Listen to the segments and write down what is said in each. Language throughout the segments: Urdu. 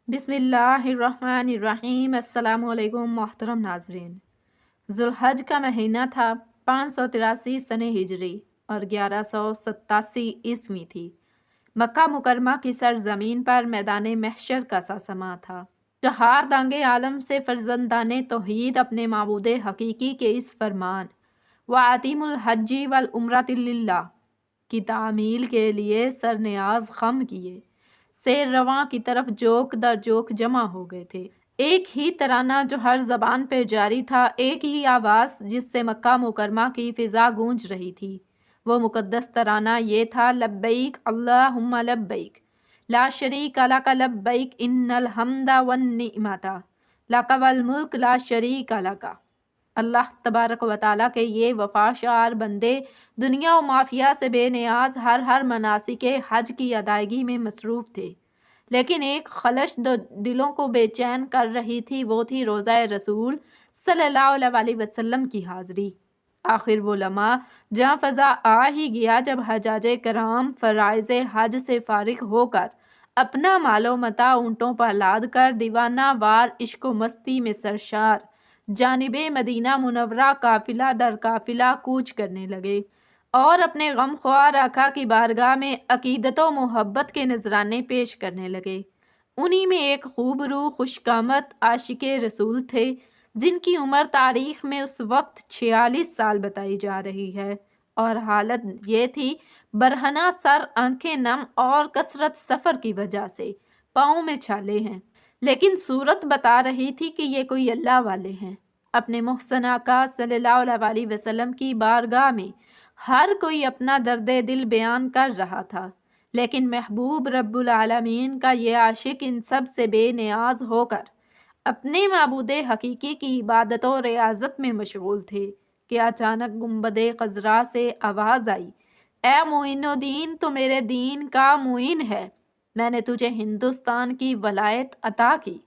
بسم اللہ الرحمن الرحیم۔ السلام علیکم محترم ناظرین۔ ذوالحج کا مہینہ تھا، 583 سنہ ہجری اور 1187 عیسوی تھی۔ مکہ مکرمہ کی سرزمین پر میدان محشر کا سا سماں تھا۔ چہار دانگ عالم سے فرزندان توحید اپنے معبود حقیقی کے اس فرمان وَأَتِمُوا الْحَجِّ وَالْعُمْرَةَ لِلَّهِ کی تعمیل کے لیے سرنیاز خم کیے، سیر رواں کی طرف جوک در جوک جمع ہو گئے تھے۔ ایک ہی ترانہ جو ہر زبان پہ جاری تھا، ایک ہی آواز جس سے مکہ مکرمہ کی فضا گونج رہی تھی۔ وہ مقدس ترانہ یہ تھا: لبیک اللہم لبیک لا شریک لک لبیک ان الحمد والنعمت لک والملک لا شریک لک۔ اللہ تبارک و تعالیٰ کے یہ وفاشار بندے دنیا و مافیہ سے بے نیاز ہر مناسک حج کی ادائیگی میں مصروف تھے، لیکن ایک خلش دلوں کو بے چین کر رہی تھی، وہ تھی روضہ رسول صلی اللہ علیہ وسلم کی حاضری۔ آخر وہ لمحہ جہاں فضا آ ہی گیا جب حجاج کرام فرائض حج سے فارغ ہو کر اپنا مال و متاع اونٹوں پر لاد کر دیوانہ وار عشق و مستی میں سرشار جانب مدینہ منورہ قافلہ در قافلہ کوچ کرنے لگے اور اپنے غم خوار آقا کی بارگاہ میں عقیدت و محبت کے نذرانے پیش کرنے لگے۔ انہی میں ایک خوب روح خوشقامت عاشق رسول تھے جن کی عمر تاریخ میں اس وقت 46 سال بتائی جا رہی ہے، اور حالت یہ تھی برہنہ سر، آنکھیں نم اور کثرت سفر کی وجہ سے پاؤں میں چھالے ہیں، لیکن صورت بتا رہی تھی کہ یہ کوئی اللہ والے ہیں۔ اپنے محسن آقا صلی اللہ علیہ وسلم کی بارگاہ میں ہر کوئی اپنا درد دل بیان کر رہا تھا، لیکن محبوب رب العالمین کا یہ عاشق ان سب سے بے نیاز ہو کر اپنے معبود حقیقی کی عبادت و ریاضت میں مشغول تھے کہ اچانک گنبد خضرا سے آواز آئی: اے معین الدین، تو میرے دین کا معین ہے، میں نے تجھے ہندوستان کی ولایت عطا کی،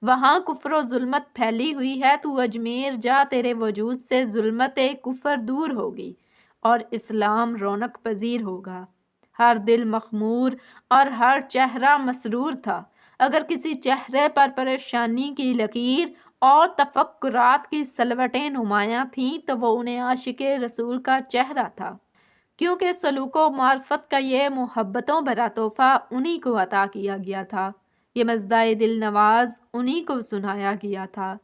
وہاں کفر و ظلمت پھیلی ہوئی ہے، تو اجمیر جا، تیرے وجود سے ظلمت کفر دور ہوگی اور اسلام رونق پذیر ہوگا۔ ہر دل مخمور اور ہر چہرہ مسرور تھا۔ اگر کسی چہرے پر پریشانی کی لکیر اور تفکرات کی سلوٹیں نمایاں تھیں تو وہ انہیں عاشق رسول کا چہرہ تھا، کیونکہ سلوک و معرفت کا یہ محبتوں بھرا تحفہ انہی کو عطا کیا گیا تھا، یہ مژدہ دل نواز انہی کو سنایا گیا تھا۔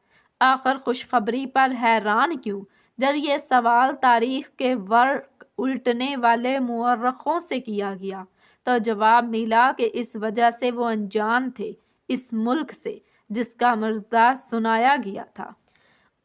آخر خوشخبری پر حیران کیوں جب یہ سوال تاریخ کے ورق الٹنے والے مورخوں سے کیا گیا تو جواب ملا کہ اس وجہ سے وہ انجان تھے اس ملک سے جس کا مژدہ سنایا گیا تھا۔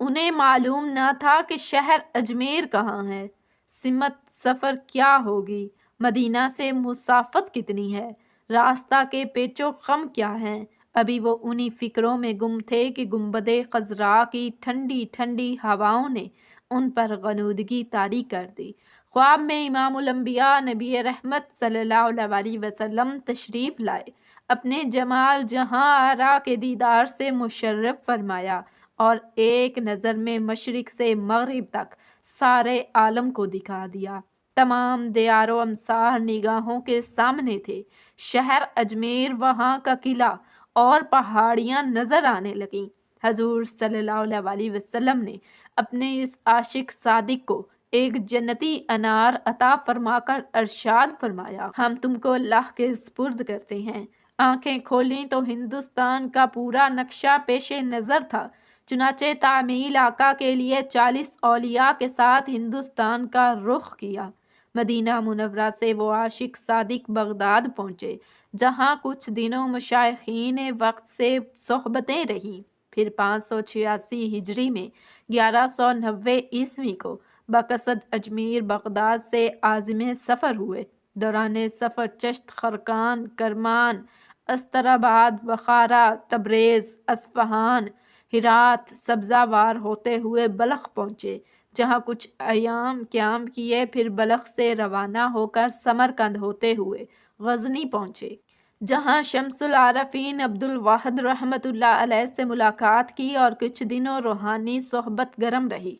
انہیں معلوم نہ تھا کہ شہر اجمیر کہاں ہے، سمت سفر کیا ہوگی، مدینہ سے مسافت کتنی ہے، راستہ کے پیچ و خم کیا ہیں۔ ابھی وہ انہی فکروں میں گم تھے کہ گنبد خضرا کی ٹھنڈی ٹھنڈی ہواؤں نے ان پر غنودگی طاری کر دی۔ خواب میں امام الانبیاء نبی رحمت صلی اللہ علیہ وسلم تشریف لائے، اپنے جمال جہاں آرا کے دیدار سے مشرف فرمایا اور ایک نظر میں مشرق سے مغرب تک سارے عالم کو دکھا دیا۔ تمام دیار و امصار نگاہوں کے سامنے تھے، شہر اجمیر، وہاں کا قلعہ اور پہاڑیاں نظر آنے لگیں۔ حضور صلی اللہ علیہ وسلم نے اپنے اس عاشق صادق کو ایک جنتی انار عطا فرما کر ارشاد فرمایا: ہم تم کو اللہ کے سپرد کرتے ہیں۔ آنکھیں کھولیں تو ہندوستان کا پورا نقشہ پیش نظر تھا، چنانچہ تعمیل آقا کے لیے 40 اولیاء کے ساتھ ہندوستان کا رخ کیا۔ مدینہ منورہ سے وہ عاشق صادق بغداد پہنچے، جہاں کچھ دنوں مشائخین وقت سے صحبتیں رہیں، پھر 586 ہجری میں 1190 عیسوی کو بقصد اجمیر بغداد سے عازم سفر ہوئے۔ دوران سفر چشت، خرقان، کرمان، استراباد، بخارا، تبریز، اصفہان، ہرات، سبزہ وار ہوتے ہوئے بلخ پہنچے، جہاں کچھ ایام قیام کیے، پھر بلخ سے روانہ ہو کر سمرقند ہوتے ہوئے غزنی پہنچے، جہاں شمس العارفین عبد الواحد رحمۃ اللہ علیہ سے ملاقات کی اور کچھ دنوں روحانی صحبت گرم رہی۔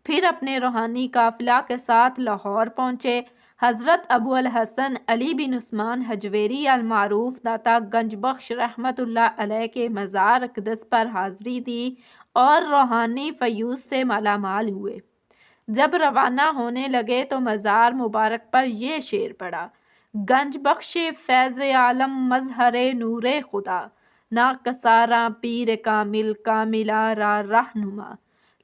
پھر اپنے روحانی قافلہ کے ساتھ لاہور پہنچے۔ حضرت ابو الحسن علی بن عثمان حجویری المعروف داتا گنج بخش رحمۃ اللہ علیہ کے مزار اقدس پر حاضری دی اور روحانی فیوز سے مالا مال ہوئے۔ جب روانہ ہونے لگے تو مزار مبارک پر یہ شعر پڑا: گنج بخش فیض عالم مظہر نور خدا، نا کساراں پیر کامل کاملہ را رہنما۔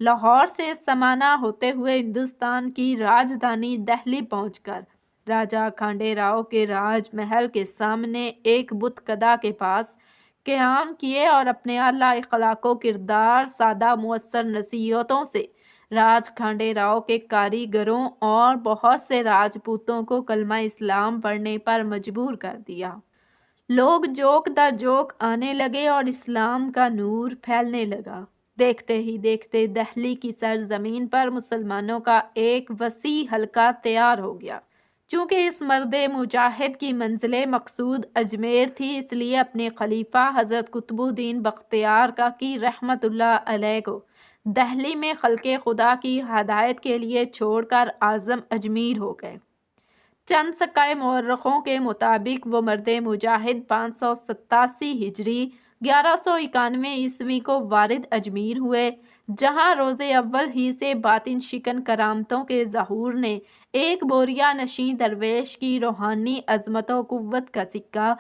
لاہور سے سمانہ ہوتے ہوئے ہندوستان کی راجدھانی دہلی پہنچ کر راجہ کھانڈے راؤ کے راج محل کے سامنے ایک بت کدا کے پاس قیام کیے اور اپنے اعلیٰ اخلاق و کردار، سادہ مؤثر نصیحتوں سے راج کھانڈے راؤ کے کاریگروں اور بہت سے راجپوتوں کو کلمہ اسلام پڑھنے پر مجبور کر دیا۔ لوگ جوک دا جوک آنے لگے اور اسلام کا نور پھیلنے لگا۔ دیکھتے ہی دیکھتے دہلی کی سرزمین پر مسلمانوں کا ایک وسیع حلقہ تیار ہو گیا۔ چونکہ اس مرد مجاہد کی منزل مقصود اجمیر تھی، اس لیے اپنے خلیفہ حضرت قطب الدین بختیار کاکی رحمت اللہ علیہ کو دہلی میں خلق خدا کی ہدایت کے لیے چھوڑ کر اعظم اجمیر ہو گئے۔ چند سکہ مورخوں کے مطابق وہ مرد مجاہد 587 ہجری 1191 عیسوی کو وارد اجمیر ہوئے، جہاں روز اول ہی سے باطن شکن کرامتوں کے ظہور نے ایک بوریا نشین درویش کی روحانی عظمت و قوت کا سکہ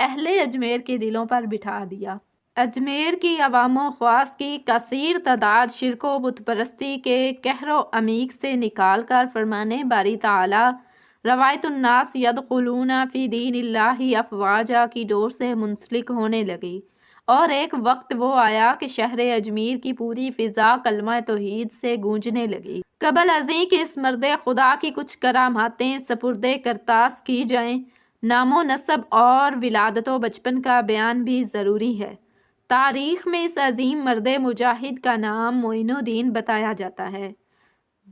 اہل اجمیر کے دلوں پر بٹھا دیا۔ اجمیر کی عوام و خواص کی کثیر تعداد شرک و بت پرستی کے قہر و عمیق سے نکال کر فرمانے باری تعالی روایت الناس یدخلون فی دین اللہ افواجا کی ڈور سے منسلک ہونے لگی، اور ایک وقت وہ آیا کہ شہر اجمیر کی پوری فضا کلمہ توحید سے گونجنے لگی۔ قبل ازیں کہ اس مرد خدا کی کچھ کراماتیں سپرد کرتاس کی جائیں، نام و نسب اور ولادت و بچپن کا بیان بھی ضروری ہے۔ تاریخ میں اس عظیم مرد مجاہد کا نام معین الدین بتایا جاتا ہے،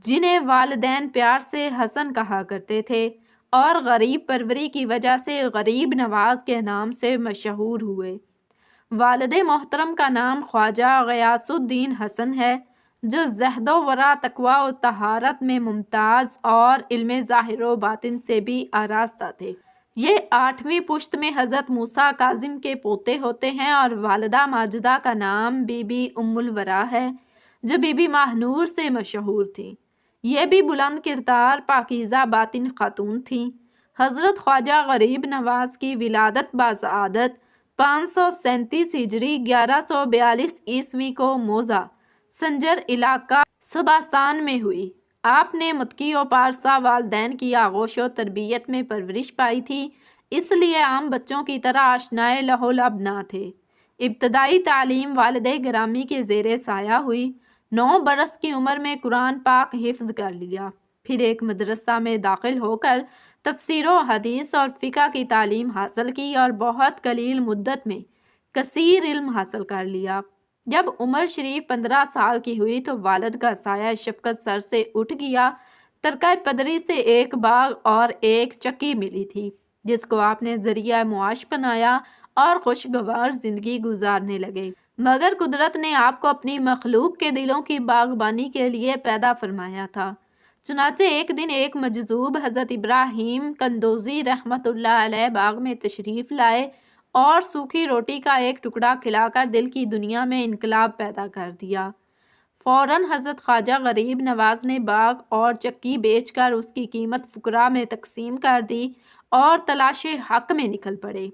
جنہیں والدین پیار سے حسن کہا کرتے تھے اور غریب پروری کی وجہ سے غریب نواز کے نام سے مشہور ہوئے۔ والد محترم کا نام خواجہ غیاث الدین حسن ہے، جو زہد و ورع، تقویٰ و طہارت میں ممتاز اور علم ظاہر و باطن سے بھی آراستہ تھے۔ یہ 8ویں پشت میں حضرت موسیٰ کاظم کے پوتے ہوتے ہیں، اور والدہ ماجدہ کا نام بی بی ام الورا ہے، جو بی بی ماہنور سے مشہور تھیں۔ یہ بھی بلند کردار، پاکیزہ باطن خاتون تھیں۔ حضرت خواجہ غریب نواز کی ولادت باسعادت 537 ہجری 1142 عیسوی کو موضع سنجر علاقہ صوباستان میں ہوئی۔ آپ نے متقی و پارسا والدین کی آغوش و تربیت میں پرورش پائی تھی، اس لیے عام بچوں کی طرح آشنائے لہو لعب نہ تھے۔ ابتدائی تعلیم والد گرامی کے زیر سایہ ہوئی۔ 9 برس کی عمر میں قرآن پاک حفظ کر لیا، پھر ایک مدرسہ میں داخل ہو کر تفسیر و حدیث اور فقہ کی تعلیم حاصل کی اور بہت قلیل مدت میں کثیر علم حاصل کر لیا۔ جب عمر شریف 15 سال کی ہوئی تو والد کا سایہ شفقت سر سے اٹھ گیا۔ ترکہ پدری سے ایک باغ اور ایک چکی ملی تھی، جس کو آپ نے ذریعہ معاش بنایا اور خوشگوار زندگی گزارنے لگے۔ مگر قدرت نے آپ کو اپنی مخلوق کے دلوں کی باغبانی کے لیے پیدا فرمایا تھا۔ چنانچہ ایک دن ایک مجذوب حضرت ابراہیم قندوزی رحمت اللہ علیہ باغ میں تشریف لائے اور سوکھی روٹی کا ایک ٹکڑا کھلا کر دل کی دنیا میں انقلاب پیدا کر دیا۔ فوراً حضرت خواجہ غریب نواز نے باغ اور چکی بیچ کر اس کی قیمت فقراء میں تقسیم کر دی اور تلاش حق میں نکل پڑے۔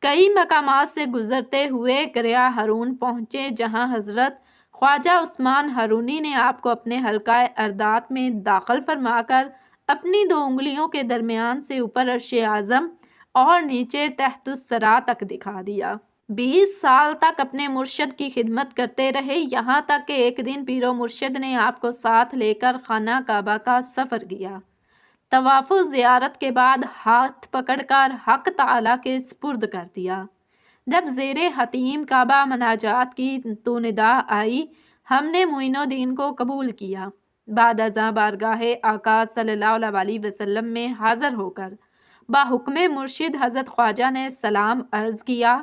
کئی مقامات سے گزرتے ہوئے گریا ہارون پہنچے، جہاں حضرت خواجہ عثمان ہارونی نے آپ کو اپنے حلقہ اردات میں داخل فرما کر اپنی 2 انگلیوں کے درمیان سے اوپر عرش اعظم اور نیچے تحت الثری تک دکھا دیا۔ 20 سال تک اپنے مرشد کی خدمت کرتے رہے، یہاں تک کہ ایک دن پیر و مرشد نے آپ کو ساتھ لے کر خانہ کعبہ کا سفر کیا۔ طواف و زیارت کے بعد ہاتھ پکڑ کر حق تعالیٰ کے سپرد کر دیا۔ جب زیر حتیم کعبہ مناجات کی تو ندا آئی، ہم نے معین الدین کو قبول کیا۔ بعد ازاں بارگاہ آقا صلی اللہ علیہ وسلم میں حاضر ہو کر باحکم مرشد حضرت خواجہ نے سلام عرض کیا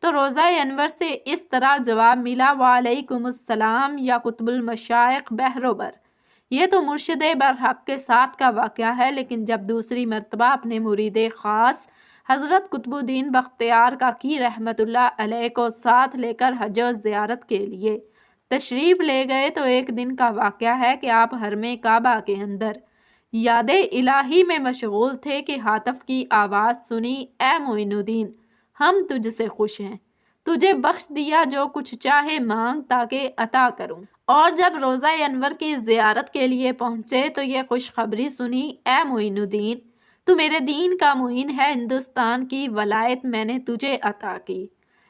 تو روضہ انور سے اس طرح جواب ملا: وعلیکم السلام یا قطب المشائق بحر و بر، یہ تو مرشد برحق کے ساتھ کا واقعہ ہے، لیکن جب دوسری مرتبہ اپنے مرید خاص حضرت قطب الدین بختیار کاکی رحمت اللہ علیہ کو ساتھ لے کر حج و زیارت کے لیے تشریف لے گئے تو ایک دن کا واقعہ ہے کہ آپ حرم کعبہ کے اندر یاد الہی میں مشغول تھے کہ ہاتف کی آواز سنی، اے معین الدین، ہم تجھ سے خوش ہیں، تجھے بخش دیا، جو کچھ چاہے مانگ تاکہ عطا کروں۔ اور جب روضہ انور کی زیارت کے لیے پہنچے تو یہ خوشخبری سنی، اے معین الدین، تو میرے دین کا معین ہے، ہندوستان کی ولایت میں نے تجھے عطا کی۔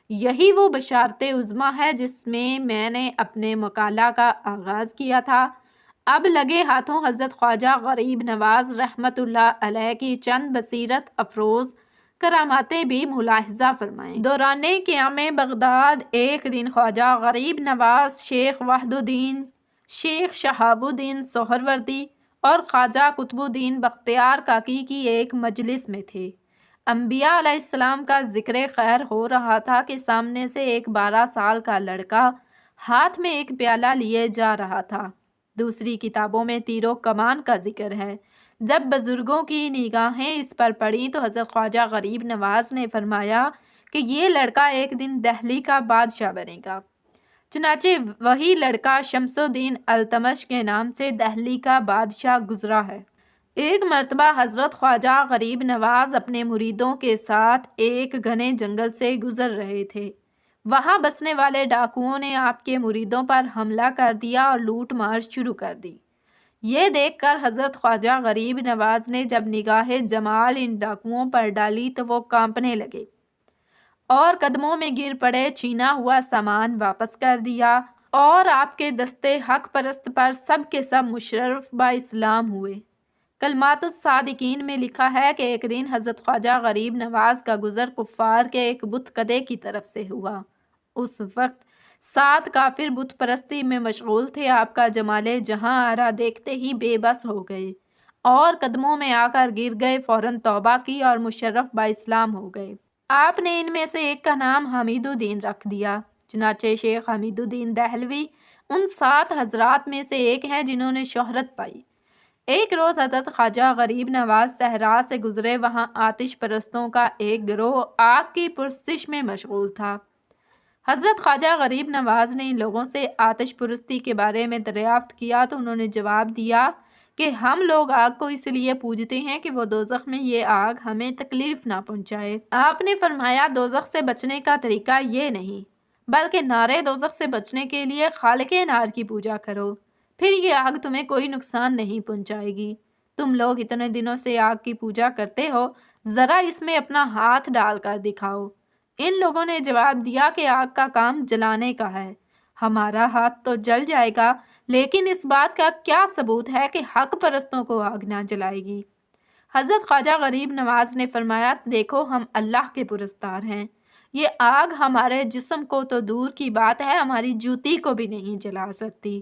یہی وہ بشارت عظمیٰ ہے جس میں نے اپنے مقالہ کا آغاز کیا تھا۔ اب لگے ہاتھوں حضرت خواجہ غریب نواز رحمت اللہ علیہ کی چند بصیرت افروز کراماتیں بھی ملاحظہ فرمائیں۔ دوران قیام بغداد ایک دن خواجہ غریب نواز، شیخ وحد الدین، شیخ شہاب الدین سہروردی اور خواجہ قطب الدین بختیار کاکی کی ایک مجلس میں تھے۔ انبیاء علیہ السلام کا ذکر خیر ہو رہا تھا کہ سامنے سے ایک 12 سال کا لڑکا ہاتھ میں ایک پیالہ لیے جا رہا تھا۔ دوسری کتابوں میں تیر و کمان کا ذکر ہے۔ جب بزرگوں کی نگاہیں اس پر پڑیں تو حضرت خواجہ غریب نواز نے فرمایا کہ یہ لڑکا ایک دن دہلی کا بادشاہ بنے گا۔ چنانچہ وہی لڑکا شمس الدین التمش کے نام سے دہلی کا بادشاہ گزرا ہے۔ ایک مرتبہ حضرت خواجہ غریب نواز اپنے مریدوں کے ساتھ ایک گھنے جنگل سے گزر رہے تھے۔ وہاں بسنے والے ڈاکوؤں نے آپ کے مریدوں پر حملہ کر دیا اور لوٹ مار شروع کر دی۔ یہ دیکھ کر حضرت خواجہ غریب نواز نے جب نگاہ جمال ان ڈاکوؤں پر ڈالی تو وہ کانپنے لگے اور قدموں میں گر پڑے، چھینا ہوا سامان واپس کر دیا اور آپ کے دستے حق پرست پر سب کے سب مشرف با اسلام ہوئے۔ کلمات الصادقین میں لکھا ہے کہ ایک دن حضرت خواجہ غریب نواز کا گزر کفار کے ایک بت کدے کی طرف سے ہوا۔ اس وقت 7 کافر بت پرستی میں مشغول تھے۔ آپ کا جمال جہاں آرا دیکھتے ہی بے بس ہو گئے اور قدموں میں آ کر گر گئے، فوراً توبہ کی اور مشرف با اسلام ہو گئے۔ آپ نے ان میں سے ایک کا نام حمید الدین رکھ دیا۔ چنانچہ شیخ حمید الدین دہلوی ان 7 حضرات میں سے ایک ہیں جنہوں نے شہرت پائی۔ ایک روز حضرت خواجہ غریب نواز صحرا سے گزرے، وہاں آتش پرستوں کا ایک گروہ آگ کی پرستش میں مشغول تھا۔ حضرت خواجہ غریب نواز نے ان لوگوں سے آتش پرستی کے بارے میں دریافت کیا تو انہوں نے جواب دیا کہ ہم لوگ آگ کو اس لیے پوجتے ہیں کہ وہ دوزخ میں یہ آگ ہمیں تکلیف نہ پہنچائے۔ آپ نے فرمایا دوزخ سے بچنے کا طریقہ یہ نہیں، بلکہ نارے دوزخ سے بچنے کے لیے خالق نار کی پوجا کرو، پھر یہ آگ تمہیں کوئی نقصان نہیں پہنچائے گی۔ تم لوگ اتنے دنوں سے آگ کی پوجا کرتے ہو، ذرا اس میں اپنا ہاتھ ڈال کر دکھاؤ۔ ان لوگوں نے جواب دیا کہ آگ کا کام جلانے کا ہے، ہمارا ہاتھ تو جل جائے گا، لیکن اس بات کا کیا ثبوت ہے کہ حق پرستوں کو آگ نہ جلائے گی؟ حضرت خواجہ غریب نواز نے فرمایا، دیکھو ہم اللہ کے پرستار ہیں، یہ آگ ہمارے جسم کو تو دور کی بات ہے، ہماری جوتی کو بھی نہیں جلا سکتی۔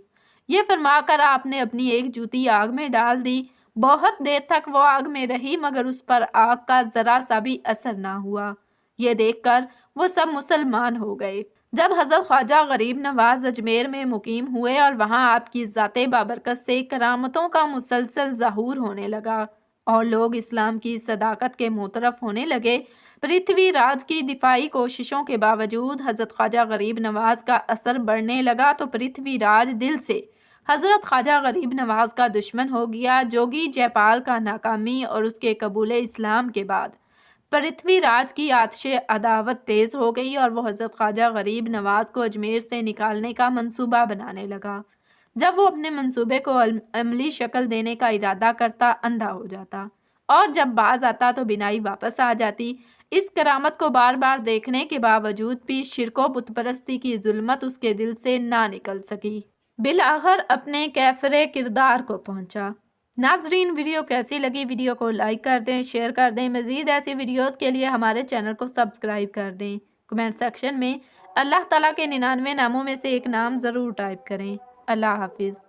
یہ فرما کر آپ نے اپنی ایک جوتی آگ میں ڈال دی۔ بہت دیر تک وہ آگ میں رہی مگر اس پر آگ کا ذرا سا بھی اثر نہ ہوا۔ یہ دیکھ کر وہ سب مسلمان ہو گئے۔ جب حضرت خواجہ غریب نواز اجمیر میں مقیم ہوئے اور وہاں آپ کی ذات بابرکت سے کرامتوں کا مسلسل ظہور ہونے لگا اور لوگ اسلام کی صداقت کے معترف ہونے لگے، پرتھوی راج کی دفاعی کوششوں کے باوجود حضرت خواجہ غریب نواز کا اثر بڑھنے لگا تو پرتھوی راج دل سے حضرت خواجہ غریب نواز کا دشمن ہو گیا۔ جوگی جے پال کا ناکامی اور اس کے قبول اسلام کے بعد پرتھوی راج کی آتش عداوت تیز ہو گئی اور وہ حضرت خواجہ غریب نواز کو اجمیر سے نکالنے کا منصوبہ بنانے لگا۔ جب وہ اپنے منصوبے کو عملی شکل دینے کا ارادہ کرتا، اندھا ہو جاتا اور جب باز آتا تو بینائی واپس آ جاتی۔ اس کرامت کو بار بار دیکھنے کے باوجود بھی شرک و بت پرستی کی ظلمت اس کے دل سے نہ نکل سکی۔ بالآخر اپنے کیفر کردار کو پہنچا۔ ناظرین، ویڈیو کیسی لگی؟ ویڈیو کو لائک کر دیں، شیئر کر دیں۔ مزید ایسی ویڈیوز کے لیے ہمارے چینل کو سبسکرائب کر دیں۔ کمنٹ سیکشن میں اللہ تعالیٰ کے 99 ناموں میں سے ایک نام ضرور ٹائپ کریں۔ اللہ حافظ۔